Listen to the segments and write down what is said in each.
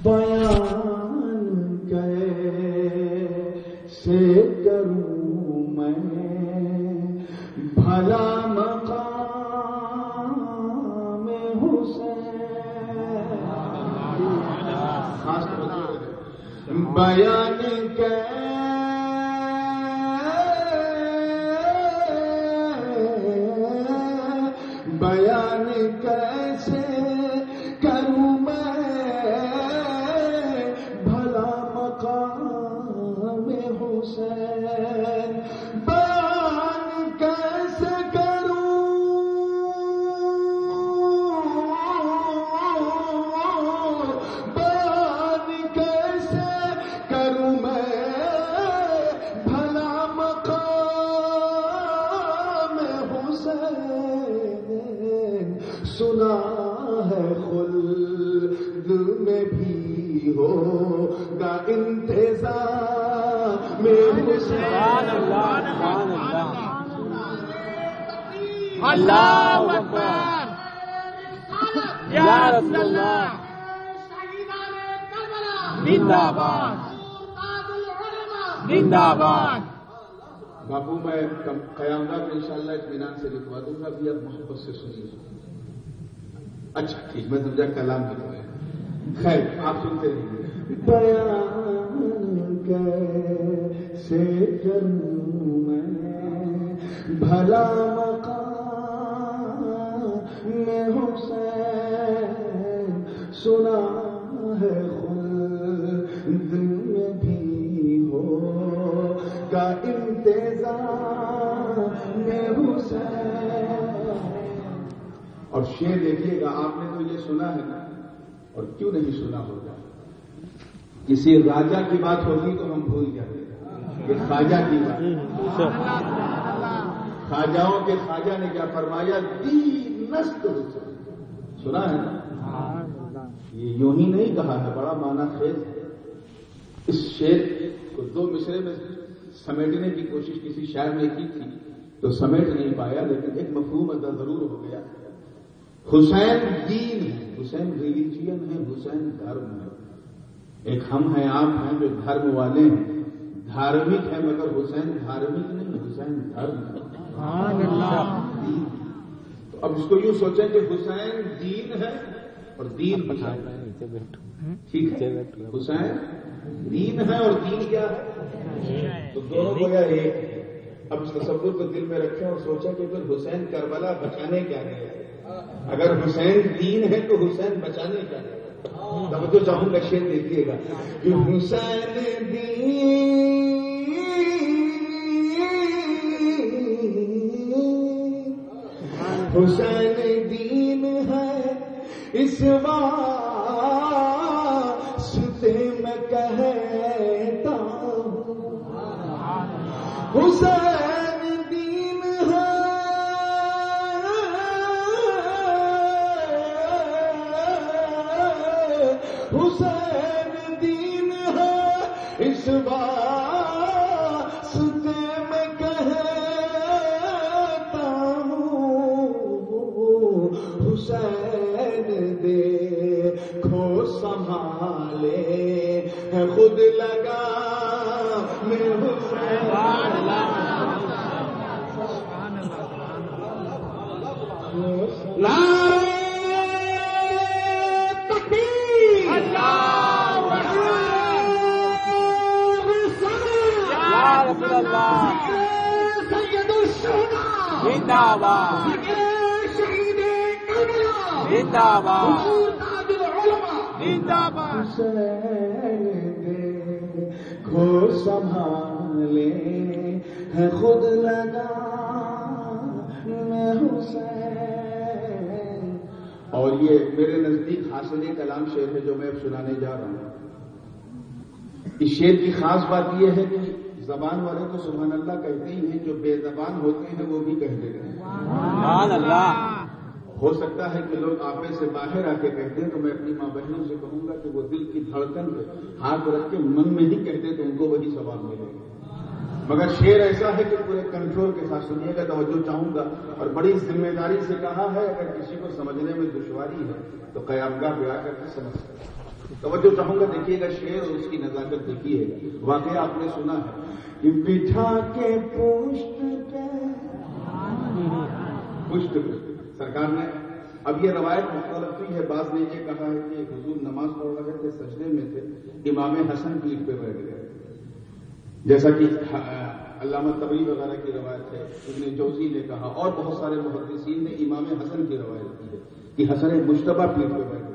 بیان کیسے کروں میں بھلا مقام حسین، خاص طور بیان بیان کیسے کروں میں بھلا مقام حسین، بیان کیسے کروں بیان کیسے کروں میں بھلا مقام حسین، سنا ہے خلد میں بھی ہوگا انتظام حسین۔ اللہ اکبر یا رسول اللہ، زندہ باد زندہ باد۔ باپو میں قیام گاہ میں انشاءاللہ اطمینان سے لکھوا دوں گا، ابھی آپ محبت سے سنیے۔ اچھا ٹھیک، میں سمجھا کلام لکھوا ہے، خیر آپ سنتے رہیے۔ بیان کیسے کروں میں بھلا مقام میں حسین، سنا ہے خلد میں بھی ہوگا انتظام میں حسین۔ اور شعر دیکھیے گا، آپ نے تو یہ سنا ہے نا، اور کیوں نہیں سنا ہوگا؟ کسی راجا کی بات ہوگی تو ہم بھول جاتے ہیں، یہ خواجہ کی بات۔ خواجاؤں کے خواجہ نے کیا فرمایا؟ دینست حسین، سنا ہے نا؟ یہ یوں ہی نہیں کہا ہے، بڑا معنی خیز ہے۔ اس شعر کو دو مصرے میں سمیٹنے کی کوشش کسی شاعر نے کی تھی تو سمیٹ نہیں پایا، لیکن ایک مفہوم ادا ضرور ہو گیا۔ حسین دین ہے، حسین ریلیجین ہے، حسین دھرم ہے۔ ایک ہم ہیں، آپ ہیں جو دھرم والے ہیں، دھارمک ہیں، مگر حسین دھارمک نہیں، حسین دھرم ہے۔ تو اب اس کو یوں سوچیں کہ حسین دین ہے اور دین حسین ہے، ٹھیک ہے؟ حسین دین ہے اور دین کیا ہے؟ تو دونوں گویا ایک ہے۔ اب اس تصور کو دل میں رکھیں اور سوچیں کہ پھر حسین کربلا بچانے کیا گیا؟ اگر حسین دین ہے تو حسین بچانے کیا گیا؟ تب تو چاہوں گا شعر دیکھیے گا کہ حسین حسین دین ہے، اس واسطے میں کہتا ہوں حسین دین ہے، حسین دین ہے، اس واسطے میں کہتا ہوں حسین دیکھو سنبھالے ہے خود لگا میں حسین۔ زندہ باد زندہ باد زندہ باد۔ حسین دیکھو سنبھالے ہے خود لگا میں حسین۔ اور یہ میرے نزدیک حاصل کلام شعر ہے جو میں اب سنانے جا رہا ہوں۔ اس شعر کی خاص بات یہ ہے کہ زبان والے تو سبحان اللہ کہتے ہی ہیں، جو بے زبان ہوتے ہیں وہ بھی کہہ دیتے ہیں سبحان اللہ۔ ہو سکتا ہے کہ لوگ آپے سے باہر آ کے کہتے ہیں، تو میں اپنی ماں بہنوں سے کہوں گا کہ وہ دل کی دھڑکن پہ ہاتھ رکھ کے من میں ہی کہتے تو ان کو وہی ثواب ملے گا۔ مگر شعر ایسا ہے کہ پورے کنٹرول کے ساتھ سنیے گا، توجہ چاہوں گا، اور بڑی ذمہ داری سے کہا ہے، اگر کسی کو سمجھنے میں دشواری ہے تو قیام گاہ پہ آ کر کے سمجھ سکتے ہیں۔ توجہ چاہوں گا، دیکھیے گا شعر اور اس کی نزاکت دیکھیے گا. واقعہ آپ نے سنا ہے کہ بٹھا کے پشت پہ سرکار نے، اب یہ روایت مختلف ہوئی ہے. بعض نے یہ کہا ہے کہ حضور نماز پڑھ رہے تھے، سجدے میں تھے، امام حسن پیٹھ پہ بیٹھ گئے، جیسا کہ علامہ طبری وغیرہ کی روایت ہے. ابن جوزی نے کہا اور بہت سارے محدثین نے امام حسن کی روایت کی ہے کہ حسن مجتبیٰ پیٹھ پہ بیٹھ گئے.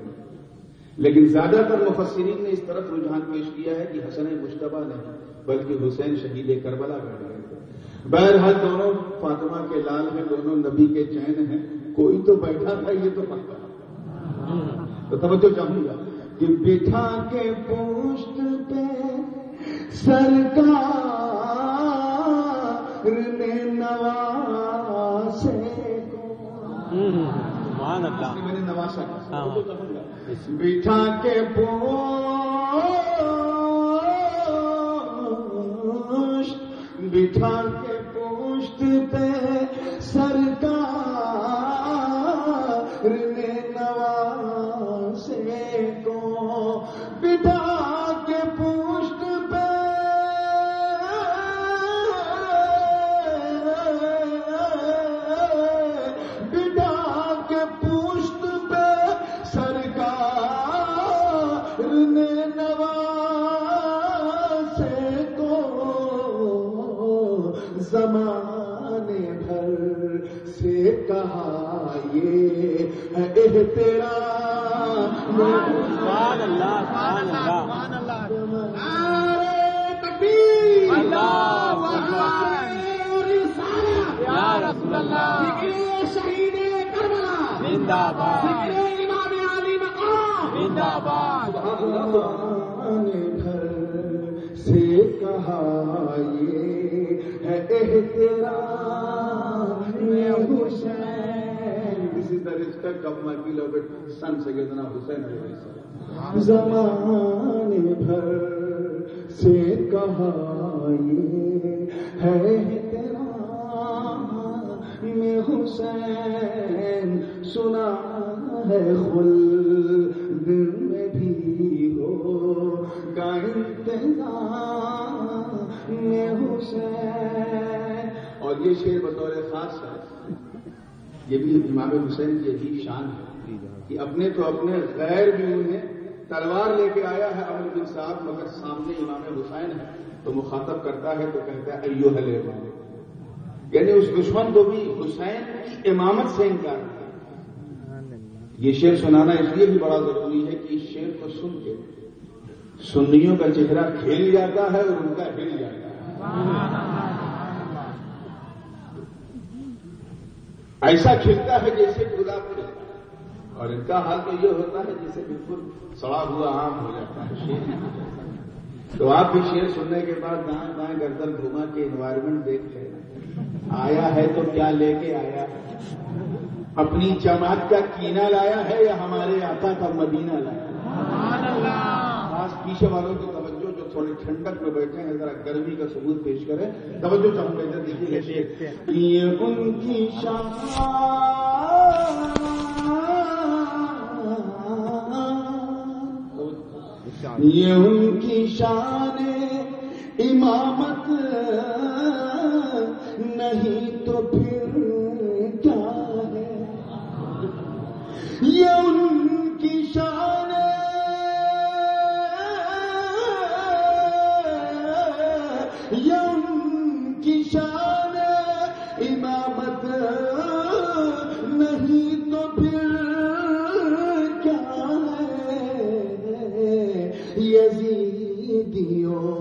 لیکن زیادہ تر مفسرین نے اس طرف رجحان پیش کیا ہے کہ حسن مجتبیٰ نہیں بلکہ حسین شہید کربلا بیٹھ گئے تھے. بہرحال دونوں فاطمہ کے لال ہیں، دونوں نبی کے چین ہیں، کوئی تو بیٹھا تھا، یہ تو پکا. تو توجہ چاہوں گا کہ بٹھا کے پشت پہ سرکار نے نواسے کو، سبحان اللہ، میں نے نواسا بٹھا کے بٹھا کے پشت پہ سرکار نے نواسے کو، بٹھا کے پشت پہ بٹھا کے پشت پہ سرکار نے نواسے کو، زمانے بھر سے کہا یہ ہے احترام. سبحان اللہ، سبحان اللہ، نعرے تکبیر، اللہ اکبر، یا رسول اللہ، ذکر شہید کربلا زندہ باد، ذکر امام علی مقام زندہ باد. زمانے بھر سے کہا یہ ہے احترام حسین. This is the respect of my beloved son سیدنا حسین علیہ السلام. زمانے بھر سے کہا یہ ہے احترام حسین، سنا ہے خلد میں بھی ہوگا انتظام حسین. اور یہ شعر بطور خاص ہے، یہ بھی امام حسین کی عجیب شان ہے کہ اپنے تو اپنے غیر بھی انہیں تلوار لے کے آیا ہے امر بن صاحب، مگر سامنے امام حسین ہے تو مخاطب کرتا ہے تو کہتا ہے ایوہ الامام، یعنی اس دشمن کو بھی حسین کی امامت سے انکار کیا. یہ شعر سنانا اس لیے بھی بڑا ضروری ہے کہ اس شعر کو سن کے سنیوں کا چہرہ کھیل جاتا ہے اور ان کا ہل جاتا ہے. ایسا کھلتا ہے جیسے گلاب کھلتا ہے، اور ان کا حال تو یہ ہوتا ہے جیسے بالکل سڑا ہوا آم ہو جاتا ہے شعر. تو آپ بھی شعر سننے کے بعد دائیں بائیں گردن گھما کے انوائرمنٹ دیکھ لیں، آیا ہے تو کیا لے کے آیا ہے، اپنی جماعت کا کینہ لایا ہے یا ہمارے آقا کا مدینہ لایا ہے. خاص پیچھے والوں کی توجہ جو تھوڑے ٹھنڈک میں بیٹھے ہیں ذرا گرمی کا ثبوت پیش کریں. توجہ چاہوں گا ادھر دیکھیے شعر. یہ ان کی شان، یہ ان کی شان امامت نہیں تو پھر کیا ہے. یہ ان کی شان، یہ ان کی شان امامت نہیں تو پھر کیا ہے. یزیدیوں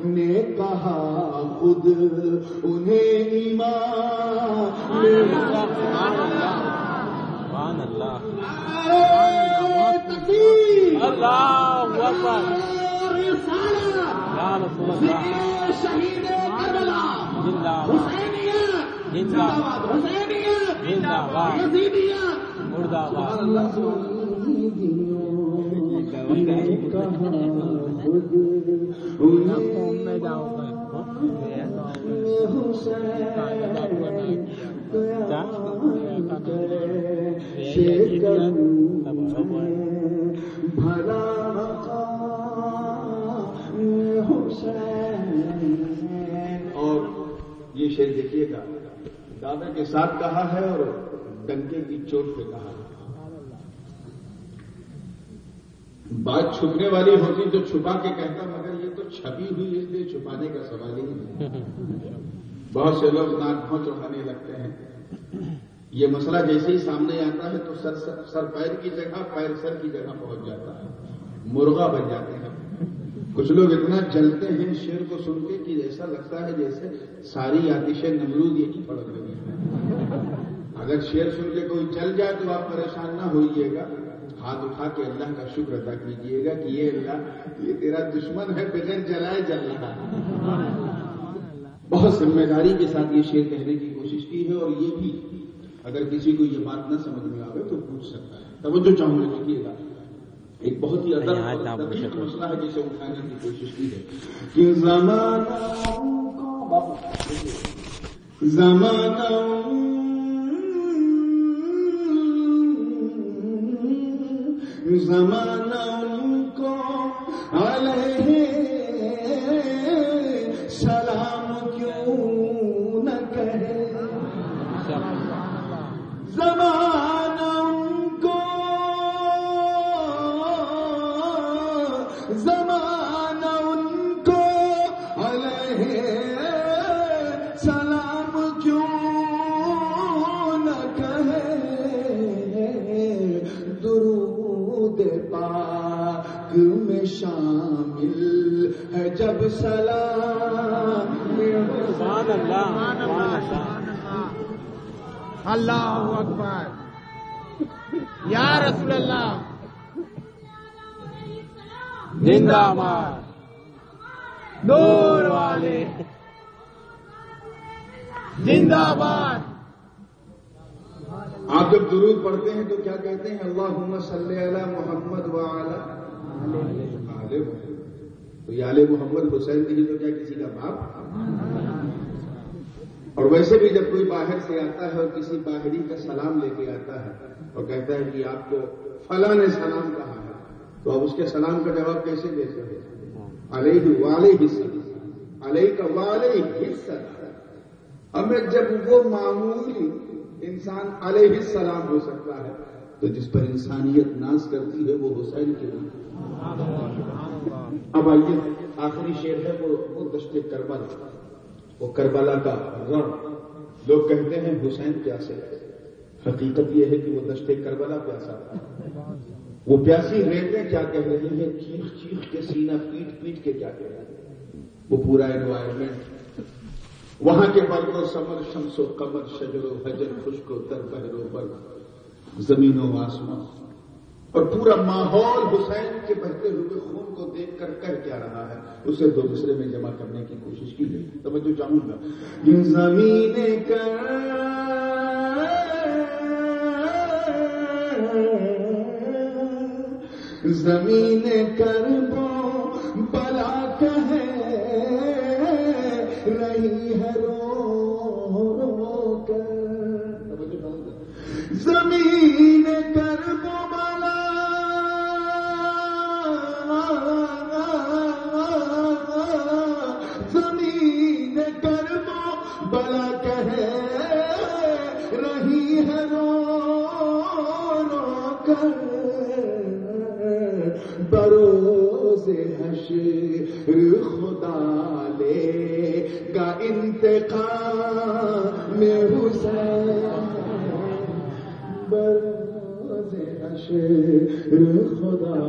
نے کہا خود انہیں امام. سبحان اللہ، اللہ اکبر، یا رسول اللہ، شہید کربلا زندہ باد، حسینیت زندہ باد، حسینیت زندہ باد، یزیدیت مردہ باد. بھلا شعر دیکھیے گا، دعوے کے ساتھ کہا ہے اور ڈنکے کی چوٹ پہ کہا ہے۔ بات چھپنے والی ہوتی تو چھپا کے کہتا، مگر یہ تو چھپی ہوئی اس لیے چھپانے کا سوال ہی نہیں۔ بہت سے لوگ ناک بھوں چڑھانے لگتے ہیں۔ یہ مسئلہ جیسے ہی سامنے آتا ہے تو سر پیر کی جگہ، پیر سر کی جگہ پہنچ جاتا ہے، مرغا بن جاتے ہیں۔ کچھ لوگ اتنا جلتے ہیں شعر کو سن کے کہ ایسا لگتا ہے جیسے ساری آتشیں نمرود یہی پڑک رہی ہیں۔ اگر شعر سن کے کوئی جل جائے تو آپ پریشان نہ ہوئیے گا، ہاتھ اٹھا کے اللہ کا شکر ادا کیجیے گا کہ یہ اللہ، یہ تیرا دشمن ہے، بغیر جلائے جل رہا ہے۔ بہت ذمہ داری کے ساتھ یہ شعر کہنے کی کوشش کی ہے، اور یہ بھی اگر کسی کو یہ بات نہ سمجھ میں آئے تو پوچھ سکتا ہے۔ توجہ چاہوں گا، دیکھیے گا، ایک بہت ہی ادب اور دقیق مسئلہ ہے جسے اٹھانے کی کوشش کی ہے کہ زمانہ ان کو علیہ سلام کیوں نہ کہے، زمانہ ان کو علیہ سلام کیوں نہ کہے، درود پاک میں شامل ہے جب سلام۔ سبحان اللہ، اللہ اکبر، یا رسول اللہ، زندہ باد نور والے، زندہ باد۔ آپ جب درود پڑھتے ہیں تو کیا کہتے ہیں؟ اللہم صلی علی محمد وعلی آل محمد۔ تو یہ آل محمد حسین نہیں تو کیا کسی کا باپ؟ اور ویسے بھی جب کوئی باہر سے آتا ہے اور کسی باہری کا سلام لے کے آتا ہے اور کہتا ہے کہ آپ کو فلاں نے سلام کہا ہے، تو آپ اس کے سلام کا جواب کیسے دے سکتے ہیں؟ علیہ وعلیہ السلام، علیہ کا وعلیہ السلام۔ ہمیں جب وہ معمولی انسان علیہ السلام ہو سکتا ہے تو جس پر انسانیت ناز کرتی ہے وہ حسین کے لیے۔ اب آئیے، آخری شعر ہے وہ دشت کربلا، وہ کربلا کا رن۔ لوگ کہتے ہیں حسین پیاسے، حقیقت یہ ہے کہ وہ دشت کربلا پیاسا تھا۔ وہ پیاسی ریتیں کیا کہہ رہی ہیں، چیخ چیخ کے سینہ پیٹ پیٹ کے کیا کہہ رہی ہیں۔ وہ پورا انوائرمنٹ، وہاں کے برق و سمر، شمس و قمر، شجر و حجر، خشک و تر، بحر و بر، زمین و آسمان، اور پورا ماحول حسین کے بہتے ہوئے خون کو دیکھ کر کہہ کیا رہا ہے، اسے دو دوسرے میں جمع کرنے کی کوشش کی گئی۔ توجہ چاہوں گا، یہ زمین کربو بلا کہہ رہی ہے رو رو کر، زمین کربو بلا زمین کربو بلا کہہ رہی ہے رو رو کر، بروز حشر خدا لے گا انتقام حسین، بروز حشر خدا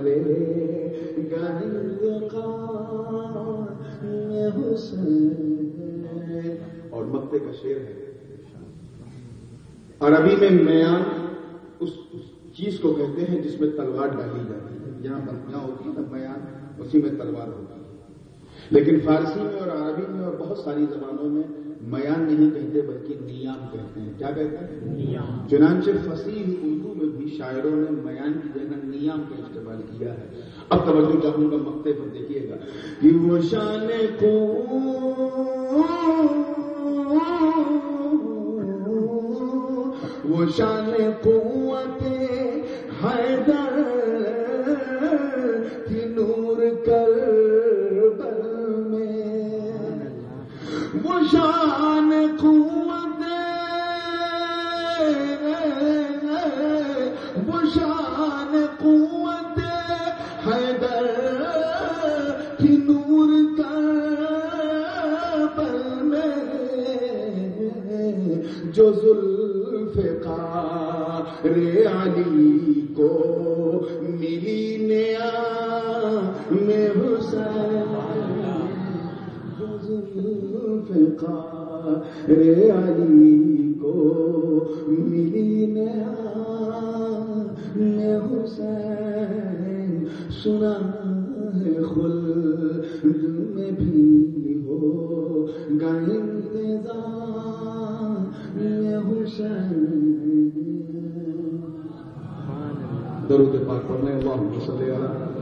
لے گا انتقام حسین۔ اور مکتے کا شعر ہے، عربی میں میان اس چیز کو کہتے ہیں جس میں تلوار ڈالی جاتی ہے، جہاں بندیاں ہوتی ہیں نا میان، اسی میں تلوار ہوتی ہے۔ لیکن فارسی میں اور عربی میں اور بہت ساری زبانوں میں میان نہیں کہتے بلکہ نیام کہتے ہیں۔ کیا کہتے ہیں؟ نیام۔ چنانچہ فصیح اردو میں بھی شاعروں نے میان کی جگہ نیام کا استعمال کیا ہے۔ اب توجہ چاہوں گا مقطع پر، دیکھیے گا کہ وہ شان کو وہ شان قوت حیدر کی نور کربل میں، وہ شان رے علی کو ملی نیا میں حسین رے علی کو ملی نیا میں حسین سنا ہے خلد میں بھی ہو گا انتظار میں حسین. درود پاک پڑھنے اللہم صلی علی